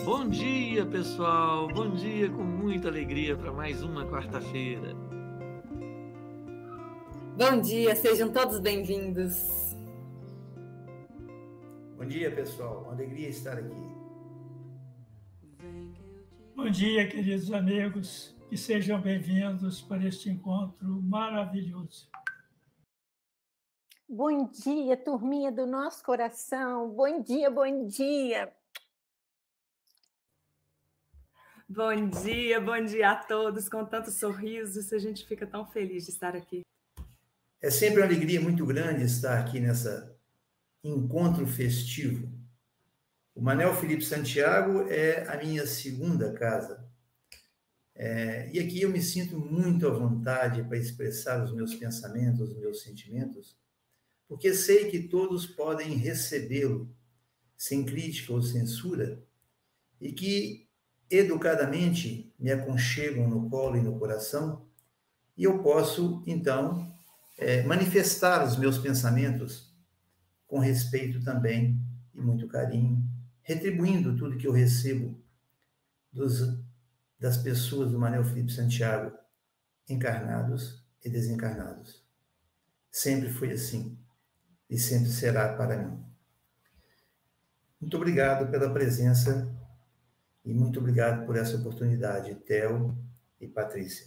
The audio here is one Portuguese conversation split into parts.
Bom dia, pessoal! Bom dia com muita alegria para mais uma quarta-feira. Bom dia, sejam todos bem-vindos. Bom dia, pessoal. Uma alegria estar aqui. Bom dia, queridos amigos, e sejam bem-vindos para este encontro maravilhoso. Bom dia, turminha do nosso coração. Bom dia, bom dia. Bom dia a todos, com tantos sorrisos, a gente fica tão feliz de estar aqui. É sempre uma alegria muito grande estar aqui nessa encontro festivo. O Manel Felipe Santiago é a minha segunda casa. E aqui eu me sinto muito à vontade para expressar os meus pensamentos, os meus sentimentos, porque sei que todos podem recebê-lo sem crítica ou censura e que educadamente me aconchegam no colo e no coração, e eu posso, então, manifestar os meus pensamentos com respeito também e muito carinho, retribuindo tudo que eu recebo das pessoas do Manel Felipe Santiago, encarnados e desencarnados. Sempre foi assim e sempre será para mim. Muito obrigado pela presença e muito obrigado por essa oportunidade, Theo e Patrícia.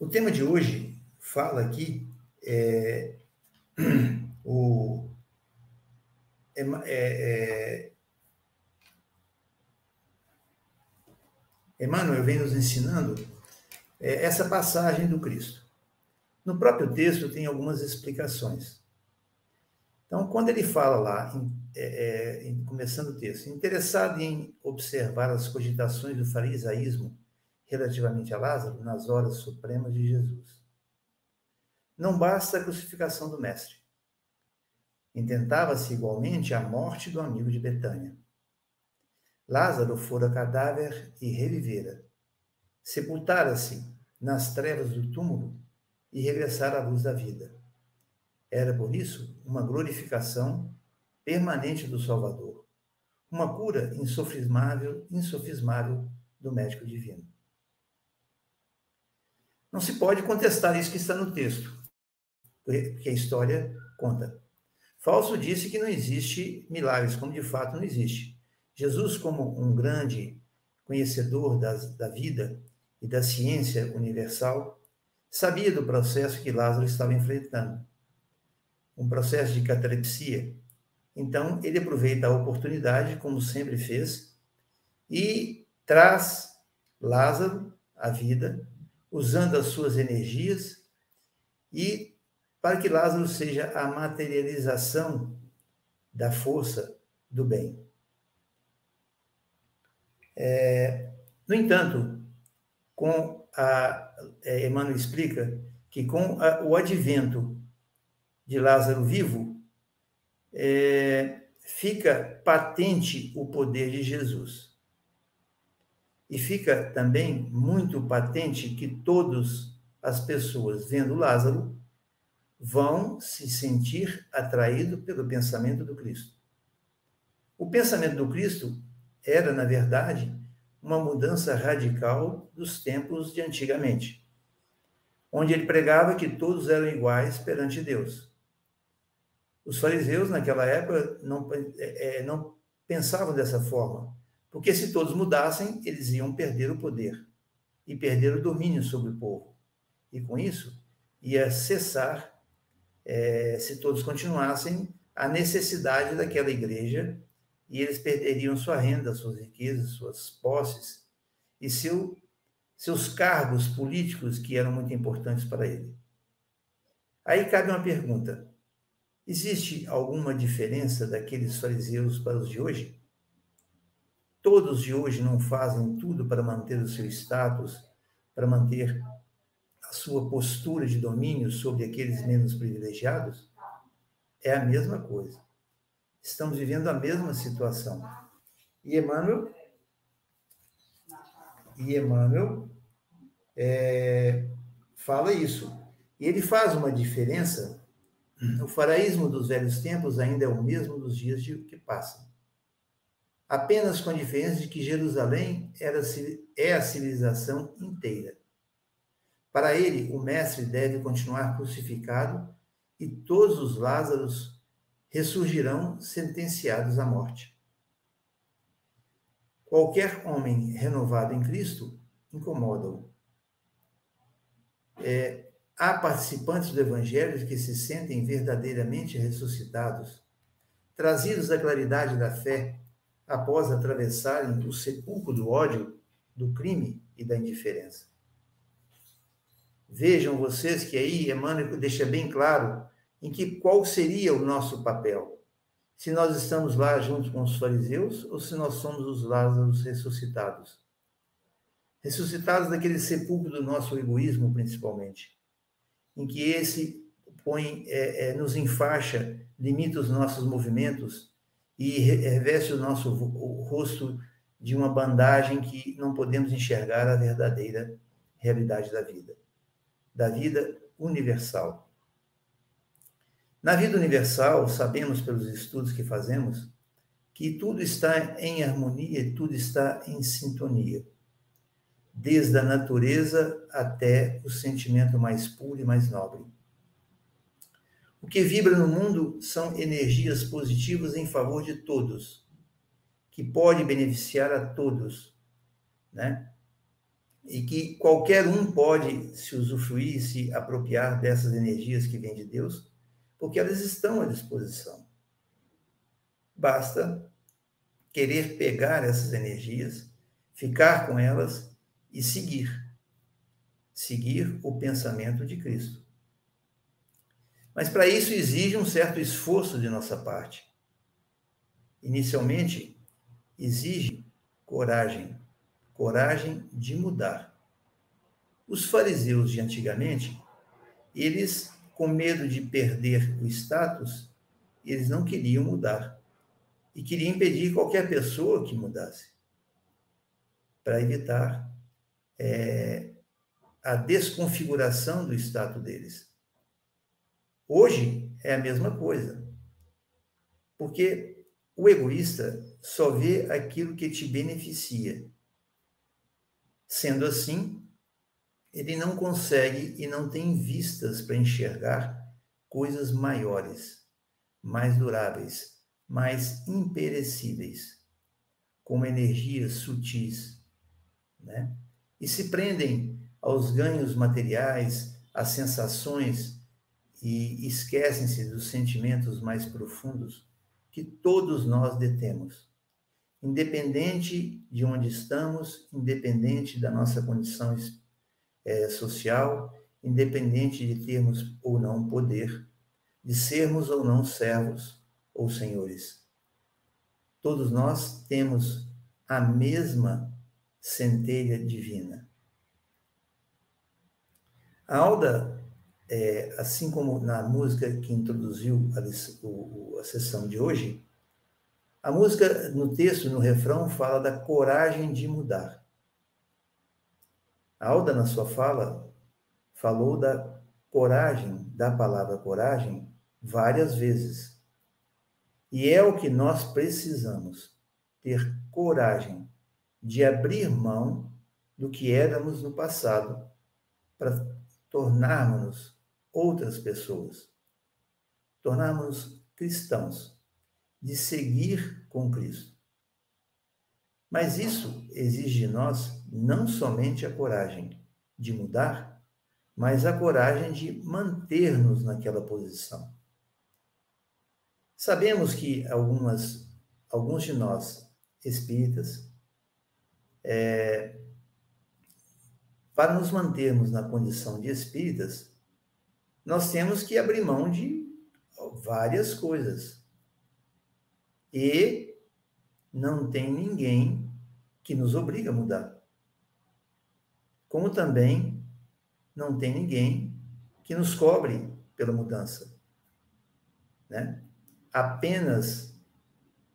O tema de hoje fala aqui Emmanuel vem nos ensinando essa passagem do Cristo. No próprio texto tem algumas explicações. Então, quando ele fala lá, começando o texto, interessado em observar as cogitações do farisaísmo relativamente a Lázaro nas horas supremas de Jesus. Não basta a crucificação do Mestre. Intentava-se igualmente a morte do amigo de Betânia. Lázaro fora cadáver e revivera. Sepultara-se nas trevas do túmulo e regressara à luz da vida. Era, por isso, uma glorificação permanente do Salvador, uma cura insofismável do médico divino. Não se pode contestar isso que está no texto, porque a história conta. Falso disse que não existe milagres, como de fato não existe. Jesus, como um grande conhecedor da vida e da ciência universal, sabia do processo que Lázaro estava enfrentando. Um processo de catalepsia. Então, ele aproveita a oportunidade, como sempre fez, e traz Lázaro à vida, usando as suas energias, e para que Lázaro seja a materialização da força do bem. No entanto, Emmanuel explica que com o advento de Lázaro vivo, fica patente o poder de Jesus. E fica também muito patente que todas as pessoas, vendo Lázaro, vão se sentir atraídos pelo pensamento do Cristo. O pensamento do Cristo era, na verdade, uma mudança radical dos tempos de antigamente, onde ele pregava que todos eram iguais perante Deus. Os fariseus, naquela época, não pensavam dessa forma, porque se todos mudassem, eles iam perder o poder e perder o domínio sobre o povo. E com isso, ia cessar, se todos continuassem, a necessidade daquela igreja, e eles perderiam sua renda, suas riquezas, suas posses e seus cargos políticos, que eram muito importantes para ele. Aí cabe uma pergunta. Existe alguma diferença daqueles fariseus para os de hoje? Todos de hoje não fazem tudo para manter o seu status, para manter a sua postura de domínio sobre aqueles menos privilegiados? É a mesma coisa. Estamos vivendo a mesma situação. E Emmanuel fala isso. E ele faz uma diferença. O faraísmo dos velhos tempos ainda é o mesmo dos dias que passam. apenas com a diferença de que Jerusalém é a civilização inteira. Para ele, o Mestre deve continuar crucificado e todos os Lázaros ressurgirão sentenciados à morte. Qualquer homem renovado em Cristo incomoda-o. Há participantes do Evangelho que se sentem verdadeiramente ressuscitados, trazidos à claridade da fé, após atravessarem o sepulcro do ódio, do crime e da indiferença. Vejam vocês que aí Emmanuel deixa bem claro qual seria o nosso papel. Se nós estamos lá junto com os fariseus ou se nós somos os Lázaros ressuscitados. Ressuscitados daquele sepulcro do nosso egoísmo, principalmente, em que esse nos enfaixa, limita os nossos movimentos e reveste o rosto de uma bandagem que não podemos enxergar a verdadeira realidade da vida universal. Na vida universal, sabemos pelos estudos que fazemos que tudo está em harmonia e tudo está em sintonia, desde a natureza até o sentimento mais puro e mais nobre. O que vibra no mundo são energias positivas em favor de todos, que pode beneficiar a todos, né? E que qualquer um pode se usufruir, se apropriar dessas energias que vêm de Deus, porque elas estão à disposição. Basta querer pegar essas energias, ficar com elas e seguir o pensamento de Cristo. Mas para isso exige um certo esforço de nossa parte. Inicialmente, exige coragem de mudar. Os fariseus de antigamente, eles, com medo de perder o status, eles não queriam mudar. E queriam impedir qualquer pessoa que mudasse, para evitar a desconfiguração do status deles. Hoje é a mesma coisa, porque o egoísta só vê aquilo que te beneficia. Sendo assim, ele não consegue e não tem vistas para enxergar coisas maiores, mais duráveis, mais imperecíveis, como energias sutis, né? E se prendem aos ganhos materiais, às sensações, e esquecem-se dos sentimentos mais profundos que todos nós detemos, independente de onde estamos, independente da nossa condição social, independente de termos ou não poder, de sermos ou não servos ou senhores. Todos nós temos a mesma centelha divina. A Alda, assim como na música que introduziu a sessão de hoje, a música, no texto, no refrão, fala da coragem de mudar. A Alda, na sua fala, falou da coragem, da palavra coragem, várias vezes. E é o que nós precisamos, ter coragem de abrir mão do que éramos no passado para tornarmos outras pessoas, tornarmos cristãos, de seguir com Cristo. Mas isso exige de nós não somente a coragem de mudar, mas a coragem de manter-nos naquela posição. Sabemos que alguns de nós, espíritas, para nos mantermos na condição de espíritas, nós temos que abrir mão de várias coisas. E não tem ninguém que nos obrigue a mudar. Como também não tem ninguém que nos cobre pela mudança, né? Apenas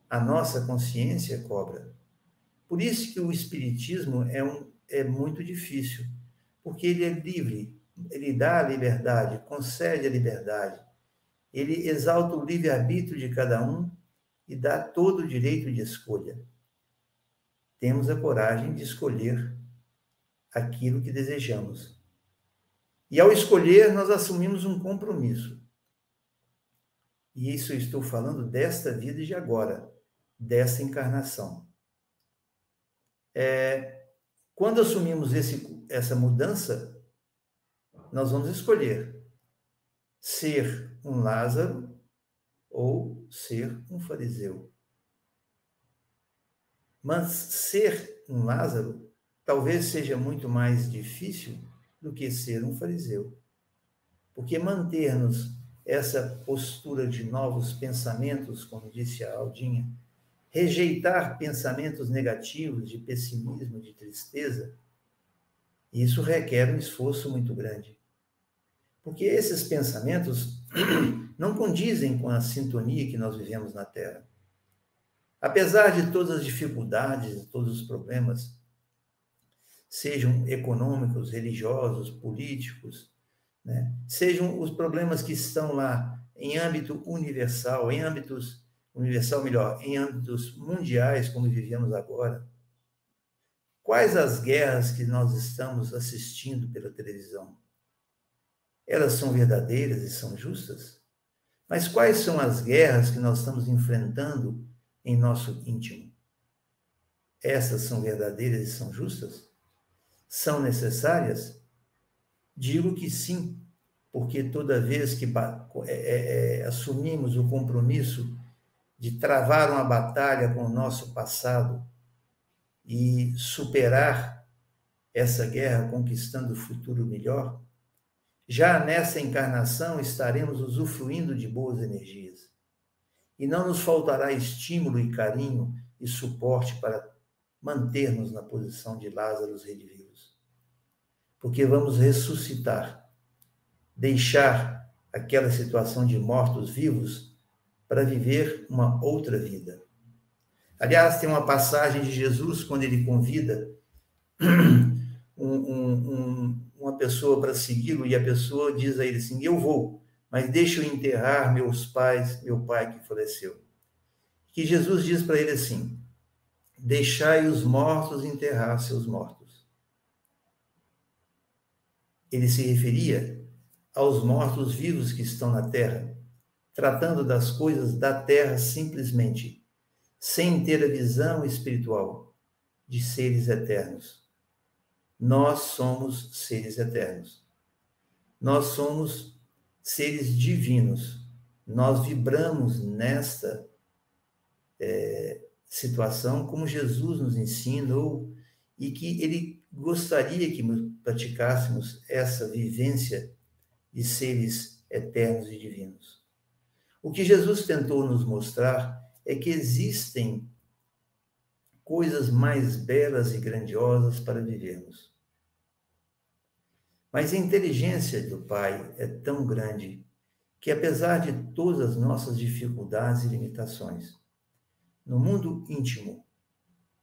a nossa consciência cobra. Por isso que o espiritismo é muito difícil, porque ele é livre, ele dá a liberdade, concede a liberdade, ele exalta o livre-arbítrio de cada um e dá todo o direito de escolha. temos a coragem de escolher aquilo que desejamos. E ao escolher, nós assumimos um compromisso. E isso eu estou falando desta vida e de agora, dessa encarnação. Quando assumimos essa mudança, nós vamos escolher ser um Lázaro ou ser um fariseu. Mas ser um Lázaro talvez seja muito mais difícil do que ser um fariseu. Porque manter-nos essa postura de novos pensamentos, como disse a Aldinha, rejeitar pensamentos negativos, de pessimismo, de tristeza, isso requer um esforço muito grande. Porque esses pensamentos não condizem com a sintonia que nós vivemos na Terra. Apesar de todas as dificuldades, todos os problemas, sejam econômicos, religiosos, políticos, né? Sejam os problemas que estão lá em âmbito universal, em âmbitos mundiais, como vivemos agora. Quais as guerras que nós estamos assistindo pela televisão? Elas são verdadeiras e são justas? Mas quais são as guerras que nós estamos enfrentando em nosso íntimo? Essas são verdadeiras e são justas? São necessárias? Digo que sim, porque toda vez que assumimos o compromisso de travar uma batalha com o nosso passado e superar essa guerra conquistando o futuro melhor, já nessa encarnação estaremos usufruindo de boas energias. E não nos faltará estímulo e carinho e suporte para manter-nos na posição de Lázaros redivivos. Porque vamos ressuscitar, deixar aquela situação de mortos-vivos para viver uma outra vida. Aliás, tem uma passagem de Jesus quando ele convida uma pessoa para segui-lo e a pessoa diz a ele assim: eu vou, mas deixa eu enterrar meu pai que faleceu. Que Jesus diz para ele assim: deixai os mortos enterrar seus mortos. Ele se referia aos mortos-vivos que estão na terra, tratando das coisas da terra simplesmente, sem ter a visão espiritual de seres eternos. Nós somos seres eternos. Nós somos seres divinos. Nós vibramos nesta situação como Jesus nos ensinou e que ele gostaria que praticássemos essa vivência de seres eternos e divinos. O que Jesus tentou nos mostrar é que existem coisas mais belas e grandiosas para vivermos. Mas a inteligência do Pai é tão grande que, apesar de todas as nossas dificuldades e limitações, no mundo íntimo,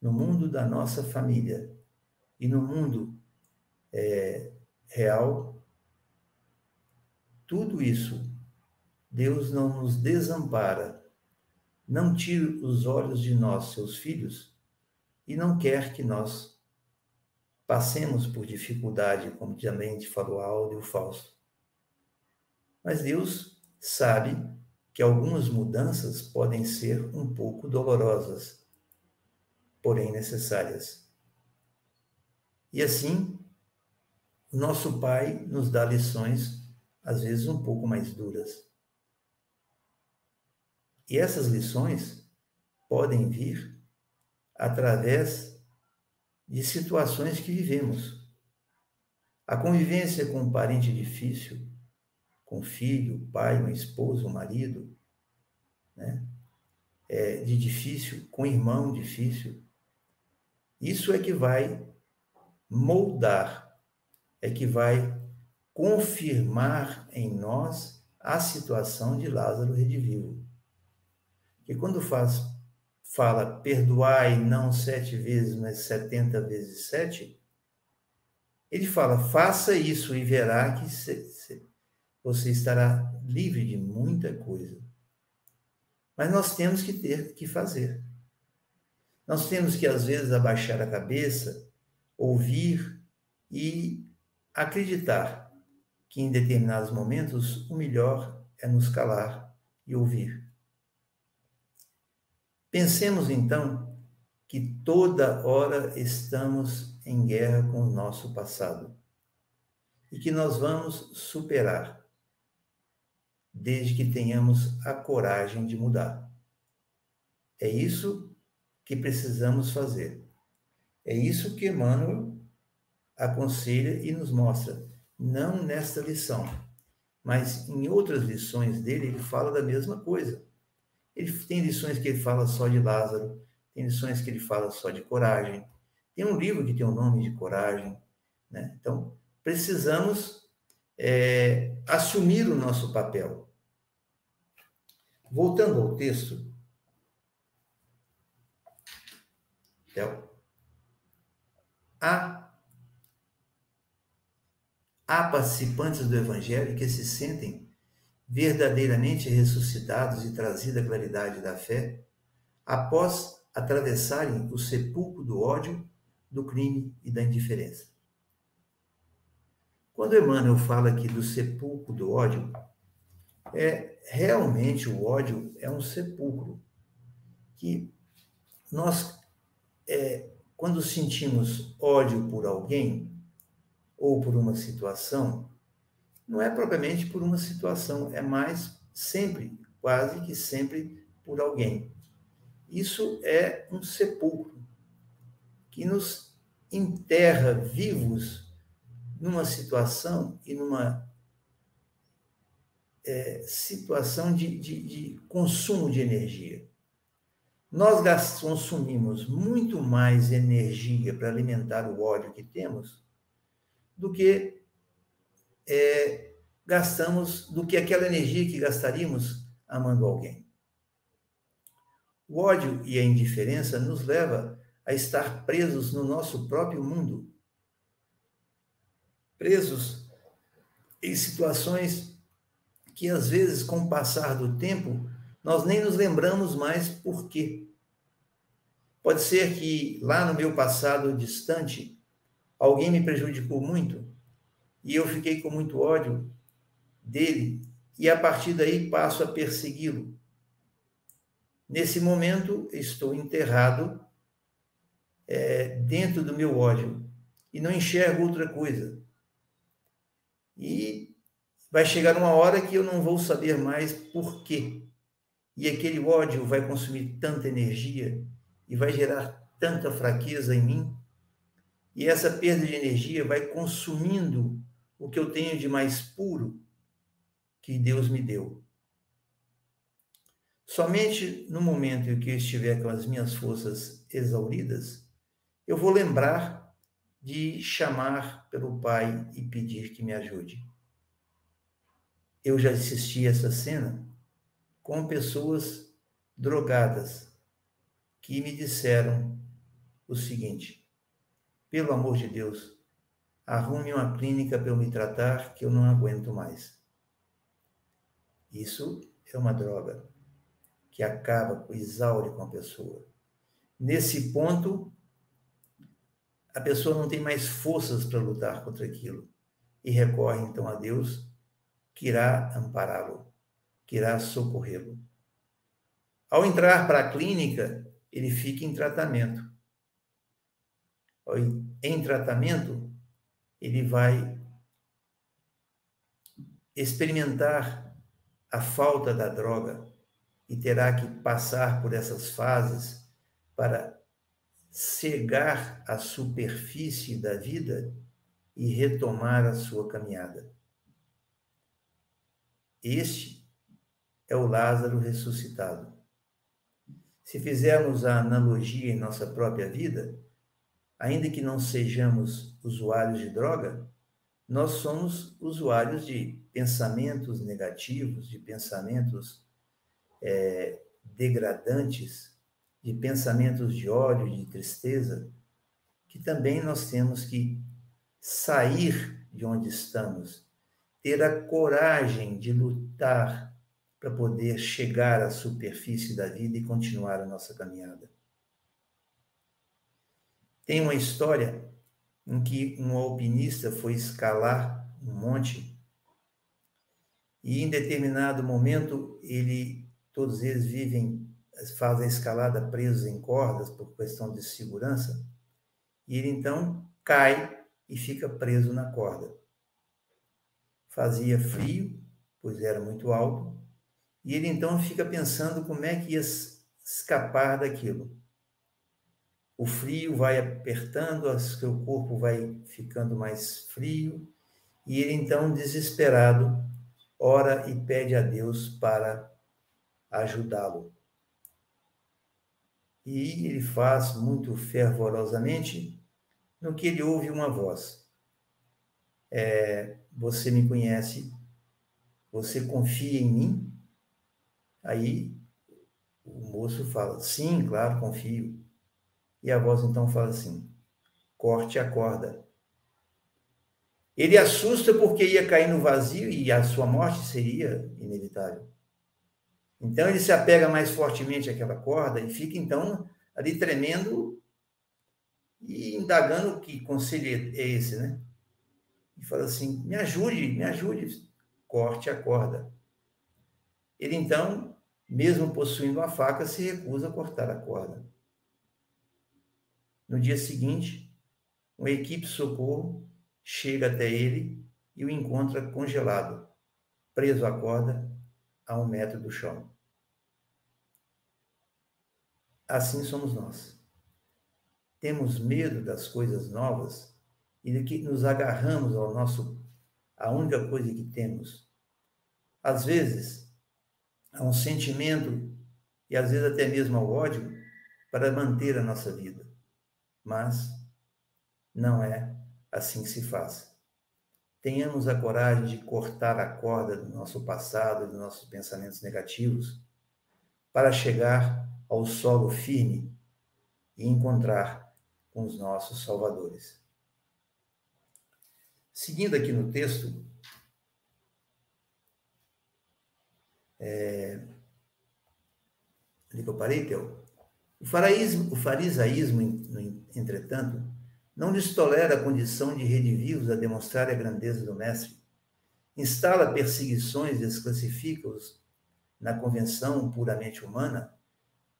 no mundo da nossa família e no mundo real, tudo isso, Deus não nos desampara, não tira os olhos de nós, seus filhos, e não quer que nós passemos por dificuldade, como também falou a Alda e o Fausto. Mas Deus sabe que algumas mudanças podem ser um pouco dolorosas, porém necessárias. E assim, nosso Pai nos dá lições, às vezes um pouco mais duras. E essas lições podem vir através de situações que vivemos. A convivência com um parente difícil, com filho, pai, uma esposa, um marido, né? De difícil, com irmão difícil. Isso é que vai moldar, é que vai confirmar em nós a situação de Lázaro redivivo. E quando fala perdoai não 7 vezes, mas 70 vezes 7, ele fala, faça isso e verá que você estará livre de muita coisa. Mas nós temos que ter que fazer. Nós temos que, às vezes, abaixar a cabeça, ouvir e acreditar que, em determinados momentos, o melhor é nos calar e ouvir. Pensemos, então, que toda hora estamos em guerra com o nosso passado e que nós vamos superar, desde que tenhamos a coragem de mudar. É isso que precisamos fazer. É isso que Emmanuel aconselha e nos mostra, não nesta lição, mas em outras lições dele, ele fala da mesma coisa. Ele tem lições que ele fala só de Lázaro, tem lições que ele fala só de coragem, tem um livro que tem o nome de Coragem, né? Então, precisamos assumir o nosso papel. Voltando ao texto, há participantes do Evangelho que se sentem verdadeiramente ressuscitados e trazida a claridade da fé após atravessarem o sepulcro do ódio, do crime e da indiferença. Quando Emmanuel fala aqui do sepulcro do ódio, realmente o ódio é um sepulcro que nós, quando sentimos ódio por alguém ou por uma situação, não é propriamente por uma situação, é mais sempre, quase que sempre, por alguém. Isso é um sepulcro que nos enterra vivos numa situação e numa situação de consumo de energia. Nós consumimos muito mais energia para alimentar o ódio que temos do que gastamos, do que aquela energia que gastaríamos amando alguém. O ódio e a indiferença nos leva a estar presos no nosso próprio mundo, presos em situações que, às vezes, com o passar do tempo, nós nem nos lembramos mais por quê. Pode ser que, lá no meu passado distante, alguém me prejudicou muito e eu fiquei com muito ódio dele e, a partir daí, passo a persegui-lo. Nesse momento, estou enterrado dentro do meu ódio e não enxergo outra coisa. E vai chegar uma hora que eu não vou saber mais por quê. E aquele ódio vai consumir tanta energia e vai gerar tanta fraqueza em mim. E essa perda de energia vai consumindo o que eu tenho de mais puro que Deus me deu. Somente no momento em que eu estiver com as minhas forças exauridas, eu vou lembrar de chamar pelo Pai e pedir que me ajude. Eu já assisti essa cena com pessoas drogadas que me disseram o seguinte: pelo amor de Deus, arrume uma clínica para eu me tratar que eu não aguento mais. Isso é uma droga que acaba, exaure com a pessoa. Nesse ponto, a pessoa não tem mais forças para lutar contra aquilo e recorre então a Deus, que irá ampará-lo, que irá socorrê-lo. Ao entrar para a clínica, ele fica em tratamento. Em tratamento, ele vai experimentar a falta da droga e terá que passar por essas fases para chegar à superfície da vida e retomar a sua caminhada. Este é o Lázaro ressuscitado. Se fizermos a analogia em nossa própria vida, ainda que não sejamos usuários de droga, nós somos usuários de pensamentos negativos, de pensamentos degradantes, de pensamentos de ódio, de tristeza, que também nós temos que sair de onde estamos, ter a coragem de lutar para poder chegar à superfície da vida e continuar a nossa caminhada. Tem uma história em que um alpinista foi escalar um monte e, em determinado momento, todos eles fazem a escalada presos em cordas por questão de segurança, e ele então cai e fica preso na corda. Fazia frio, pois era muito alto, e ele então fica pensando como é que ia escapar daquilo. O frio vai apertando, seu corpo vai ficando mais frio, e ele então, desesperado, ora e pede a Deus para ajudá-lo. E ele faz muito fervorosamente, no que ele ouve uma voz. Você me conhece? Você confia em mim? Aí o moço fala, sim, claro, confio. E a voz então fala assim, corte a corda. Ele assusta porque ia cair no vazio e a sua morte seria inevitável. Então ele se apega mais fortemente àquela corda e fica então ali tremendo e indagando que conselho é esse, né? E fala assim, me ajude, corte a corda. Ele então, mesmo possuindo uma faca, se recusa a cortar a corda. No dia seguinte, uma equipe de socorro chega até ele e o encontra congelado, preso à corda a 1 metro do chão. Assim somos nós. Temos medo das coisas novas e de que nos agarramos à única coisa que temos. Às vezes, há um sentimento e às vezes até mesmo ao ódio para manter a nossa vida. Mas não é assim que se faz. Tenhamos a coragem de cortar a corda do nosso passado, dos nossos pensamentos negativos, para chegar ao solo firme e encontrar com os nossos salvadores. Seguindo aqui no texto, onde que eu parei, Theo? O farisaísmo, entretanto, não lhes tolera a condição de redivivos a demonstrar a grandeza do Mestre. Instala perseguições, desclassifica-os na convenção puramente humana,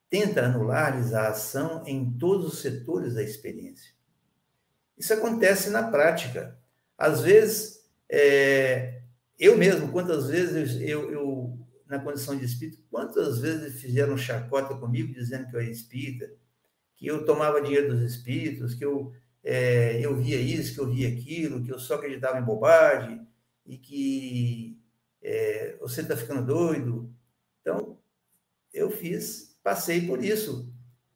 tenta anular-lhes a ação em todos os setores da experiência. Isso acontece na prática. Às vezes, eu mesmo, quantas vezes eu na condição de espírito, quantas vezes fizeram chacota comigo dizendo que eu era espírita, que eu tomava dinheiro dos espíritos, que eu via isso, que eu via aquilo, que eu só acreditava em bobagem e que você está ficando doido. Então, passei por isso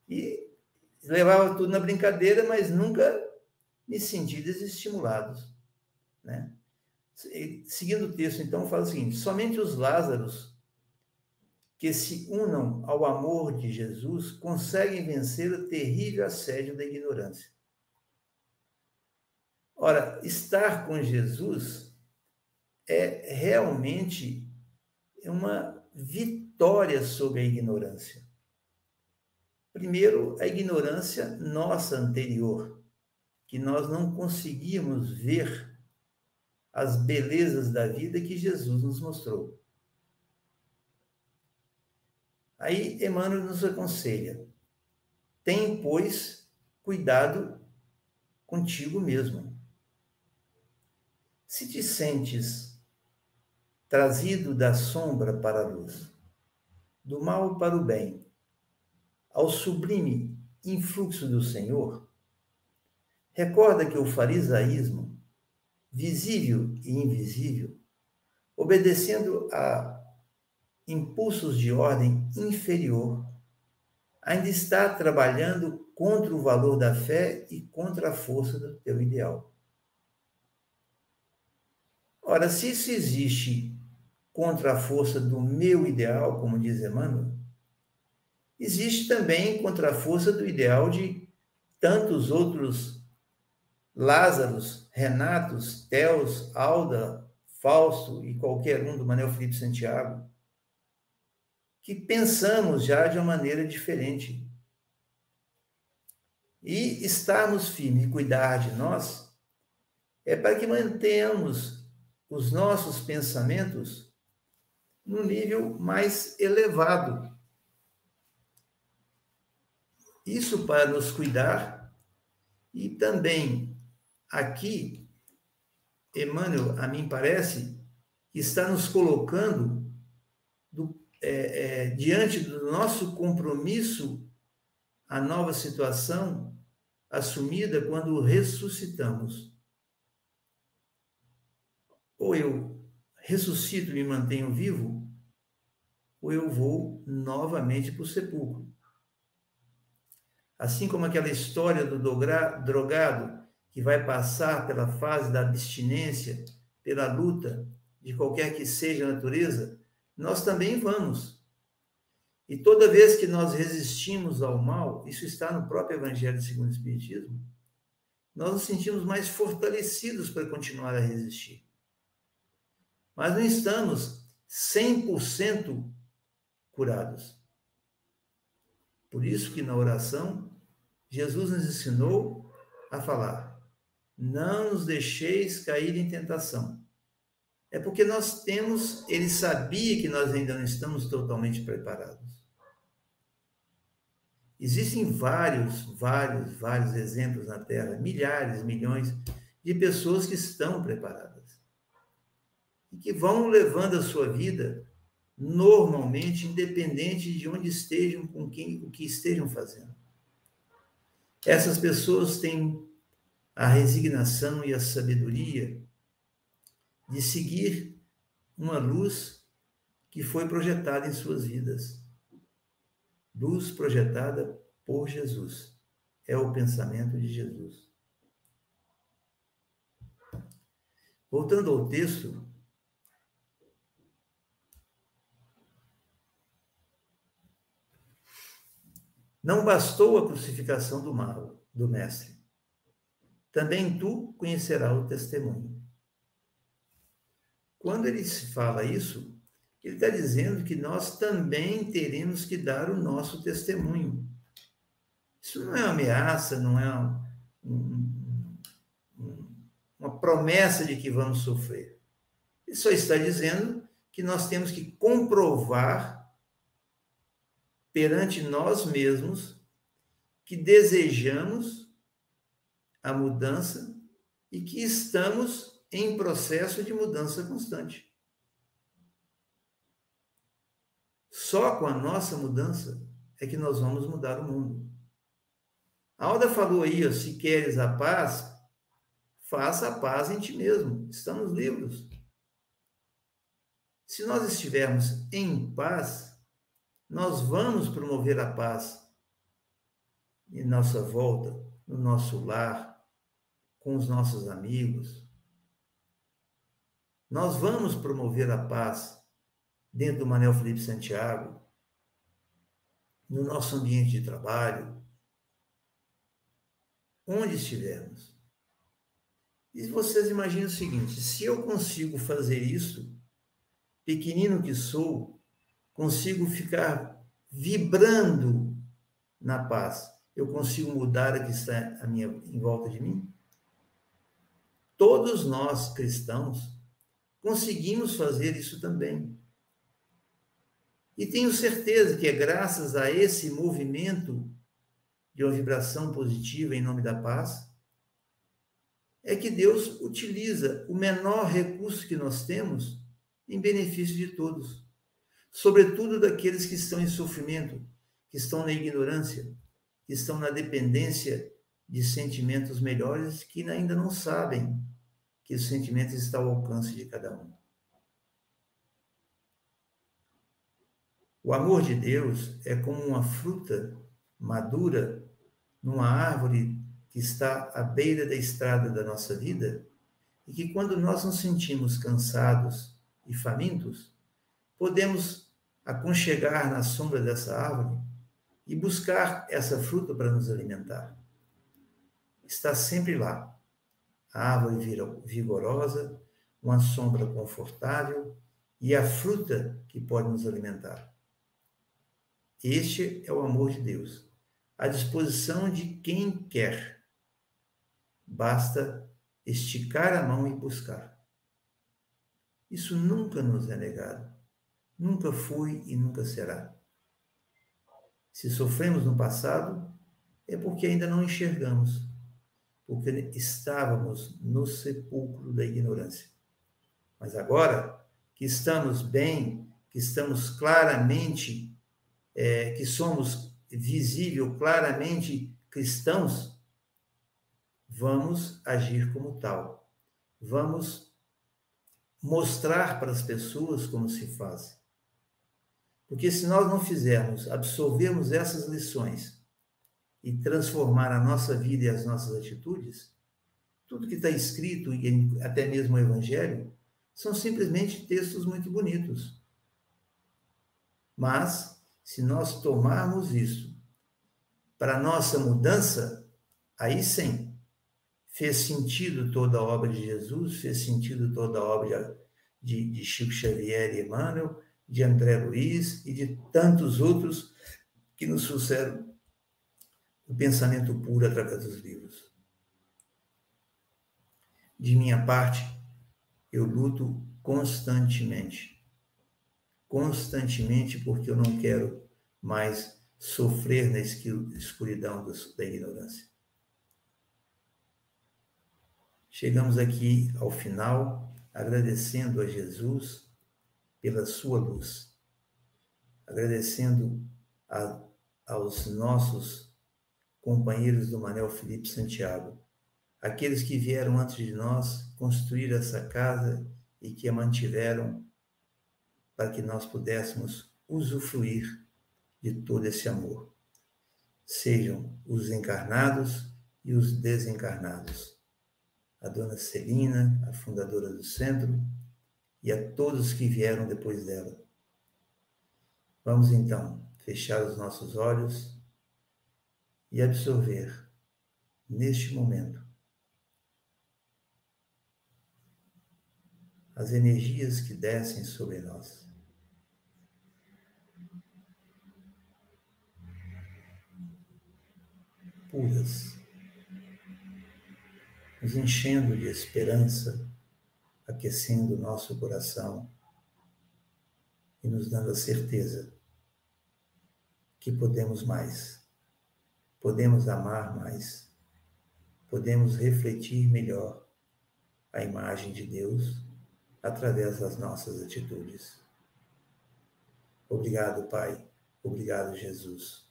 e levava tudo na brincadeira, mas nunca me senti desestimulado, né? Seguindo o texto, então, fala o seguinte, somente os Lázaros que se unam ao amor de Jesus conseguem vencer o terrível assédio da ignorância. Ora, estar com Jesus é realmente uma vitória sobre a ignorância. Primeiro, a ignorância nossa anterior, que nós não conseguíamos ver as belezas da vida que Jesus nos mostrou. Aí Emmanuel nos aconselha, tem, pois, cuidado contigo mesmo. Se te sentes trazido da sombra para a luz, do mal para o bem, ao sublime influxo do Senhor, recorda que o farisaísmo, visível e invisível, obedecendo a impulsos de ordem inferior, ainda está trabalhando contra o valor da fé e contra a força do teu ideal. Ora, se isso existe contra a força do meu ideal, como diz Emmanuel, existe também contra a força do ideal de tantos outros Lázaros, Renatos, Theos, Alda, Fausto e qualquer um do Manuel Felipe Santiago, que pensamos já de uma maneira diferente. E estarmos firmes e cuidar de nós é para que mantenhamos os nossos pensamentos num nível mais elevado. Isso para nos cuidar. E também aqui, Emmanuel, a mim parece, está nos colocando diante do nosso compromisso à nova situação assumida quando ressuscitamos. Ou eu ressuscito e me mantenho vivo, ou eu vou novamente para o sepulcro. Assim como aquela história do drogado que vai passar pela fase da abstinência, pela luta, de qualquer que seja a natureza, nós também vamos. E toda vez que nós resistimos ao mal, isso está no próprio Evangelho segundo o Espiritismo, nós nos sentimos mais fortalecidos para continuar a resistir. Mas não estamos 100% curados. Por isso que na oração, Jesus nos ensinou a falar: não nos deixeis cair em tentação. É porque nós temos, ele sabia que nós ainda não estamos totalmente preparados. Existem vários exemplos na Terra, milhares, milhões de pessoas que estão preparadas e que vão levando a sua vida normalmente, independente de onde estejam, com quem, o que estejam fazendo. Essas pessoas têm a resignação e a sabedoria de seguir uma luz que foi projetada em suas vidas. Luz projetada por Jesus. É o pensamento de Jesus. Voltando ao texto, não bastou a crucificação do Mestre. Também tu conhecerás o testemunho. Quando ele se fala isso, ele está dizendo que nós também teremos que dar o nosso testemunho. Isso não é uma ameaça, não é uma promessa de que vamos sofrer. Ele só está dizendo que nós temos que comprovar perante nós mesmos que desejamos a mudança e que estamos em processo de mudança constante. Só com a nossa mudança é que nós vamos mudar o mundo. A Alda falou aí, se queres a paz, faça a paz em ti mesmo. Está nos livros. Se nós estivermos em paz, nós vamos promover a paz em nossa volta, no nosso lar, com os nossos amigos. Nós vamos promover a paz dentro do Manuel Felipe Santiago, no nosso ambiente de trabalho, onde estivermos. E vocês imaginem o seguinte: se eu consigo fazer isso, pequenino que sou, consigo ficar vibrando na paz, eu consigo mudar o que está em volta de mim? Todos nós, cristãos, conseguimos fazer isso também. E tenho certeza que é graças a esse movimento de uma vibração positiva em nome da paz, é que Deus utiliza o menor recurso que nós temos em benefício de todos. Sobretudo daqueles que estão em sofrimento, que estão na ignorância, que estão na dependência de sentimentos melhores, que ainda não sabem que os sentimentos estão ao alcance de cada um. O amor de Deus é como uma fruta madura numa árvore que está à beira da estrada da nossa vida e que, quando nós nos sentimos cansados e famintos, podemos aconchegar na sombra dessa árvore e buscar essa fruta para nos alimentar. Está sempre lá. A árvore vigorosa, uma sombra confortável e a fruta que pode nos alimentar. Este é o amor de Deus. à disposição de quem quer. Basta esticar a mão e buscar. Isso nunca nos é negado. Nunca foi e nunca será. Se sofremos no passado, é porque ainda não enxergamos, porque estávamos no sepulcro da ignorância. Mas agora que estamos bem, que estamos claramente, que somos visível claramente cristãos, vamos agir como tal. Vamos mostrar para as pessoas como se faz. Porque se nós não fizermos, absorvermos essas lições e transformar a nossa vida e as nossas atitudes, tudo que está escrito, e até mesmo o Evangelho, são simplesmente textos muito bonitos. Mas, se nós tomarmos isso para a nossa mudança, aí sim, fez sentido toda a obra de Jesus, fez sentido toda a obra de Chico Xavier e Emmanuel, de André Luiz e de tantos outros que nos trouxeram o pensamento puro através dos livros. De minha parte, eu luto constantemente, porque eu não quero mais sofrer na escuridão da ignorância. Chegamos aqui ao final, agradecendo a Jesus pela sua luz, agradecendo aos nossos companheiros do Manuel Felipe Santiago, aqueles que vieram antes de nós construir essa casa e que a mantiveram para que nós pudéssemos usufruir de todo esse amor. Sejam os encarnados e os desencarnados. A dona Celina, a fundadora do centro, e a todos que vieram depois dela. Vamos então fechar os nossos olhos e absorver, neste momento, as energias que descem sobre nós. Puras, nos enchendo de esperança, aquecendo o nosso coração e nos dando a certeza que podemos mais, podemos amar mais, podemos refletir melhor a imagem de Deus através das nossas atitudes. Obrigado, Pai. Obrigado, Jesus.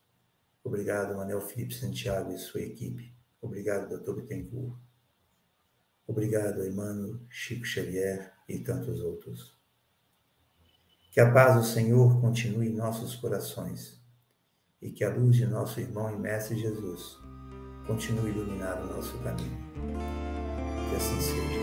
Obrigado, Manuel Felipe Santiago e sua equipe. Obrigado, Dr. Bittencourt. Obrigado, Emmanuel, Chico Xavier e tantos outros. Que a paz do Senhor continue em nossos corações e que a luz de nosso irmão e mestre Jesus continue a iluminar o nosso caminho. Que assim seja.